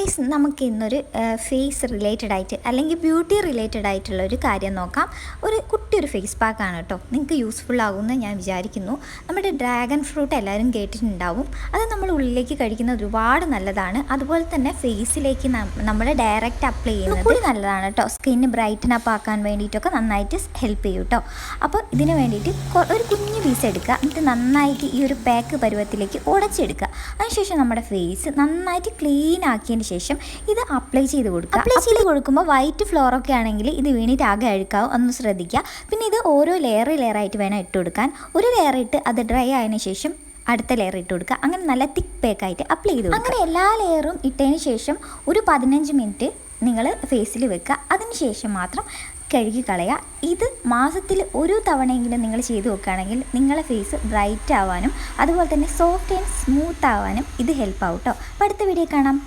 Guys, നമുക്ക് ഇന്നൊരു face related ആയിട്ട് അല്ലെങ്കിൽ ബ്യൂട്ടി റിലേറ്റഡ് ആയിട്ടുള്ള ഒരു കാര്യം നോക്കാം. കുട്ടിയൊരു ഫേസ് പാക്കാണ് കേട്ടോ. നിങ്ങൾക്ക് യൂസ്ഫുൾ ആകുമെന്ന് ഞാൻ വിചാരിക്കുന്നു. നമ്മുടെ ഡ്രാഗൺ ഫ്രൂട്ട് എല്ലാവരും കേട്ടിട്ടുണ്ടാവും. അത് നമ്മൾ ഉള്ളിലേക്ക് കഴിക്കുന്നത് ഒരുപാട് നല്ലതാണ്. അതുപോലെ തന്നെ ഫേസിലേക്ക് നമ്മൾ ഡയറക്റ്റ് അപ്ലൈ ചെയ്യുന്നത് കൂടി നല്ലതാണ് കേട്ടോ. സ്കിന്ന് ബ്രൈറ്റൻ അപ്പ് ആക്കാൻ വേണ്ടിയിട്ടൊക്കെ നന്നായിട്ട് ഹെൽപ്പ് ചെയ്യും കേട്ടോ. അപ്പോൾ ഇതിന് വേണ്ടിയിട്ട് ഒരു കുഞ്ഞു പീസ് എടുക്കുക. എന്നിട്ട് നന്നായിട്ട് ഈ ഒരു പാക്ക് പരുവത്തിലേക്ക് ഉടച്ചെടുക്കുക. അതിനുശേഷം നമ്മുടെ ഫേസ് നന്നായിട്ട് ക്ലീൻ ആക്കിയതിന് ശേഷം ഇത് അപ്ലൈ ചെയ്ത് കൊടുക്കുക. അപ്ലൈ ചെയ്ത് കൊടുക്കുമ്പോൾ വൈറ്റ് ഫ്ലോറൊക്കെ ആണെങ്കിൽ ഇത് വീണിട്ട് ആകെ അഴുക്കാവും, ഒന്ന് ശ്രദ്ധിക്കുക. പിന്നെ ഇത് ഓരോ ലെയറായിട്ട് വേണം ഇട്ട് കൊടുക്കാൻ. ഒരു ലെയർ ഇട്ട് അത് ഡ്രൈ ആയതിനു ശേഷം അടുത്ത ലെയർ ഇട്ട് കൊടുക്കുക. അങ്ങനെ നല്ല തിക്ക് പാക്കായിട്ട് അപ്ലൈ ചെയ്ത് കൊടുക്കുക. അങ്ങനെ എല്ലാ ലെയറും ഇട്ടതിന് ശേഷം ഒരു 15 മിനിറ്റ് നിങ്ങൾ ഫേസിൽ വെക്കുക. അതിന് ശേഷം മാത്രം കഴുകി കളയുക. ഇത് മാസത്തിൽ ഒരു തവണയെങ്കിലും നിങ്ങൾ ചെയ്ത് നോക്കുകയാണെങ്കിൽ നിങ്ങളുടെ ഫേസ് ബ്രൈറ്റ് ആവാനും അതുപോലെ തന്നെ സോഫ്റ്റ് ആൻഡ് സ്മൂത്ത് ആവാനും ഇത് ഹെൽപ്പ് ആവും കേട്ടോ. അപ്പോൾ അടുത്ത വീഡിയോ കാണാം.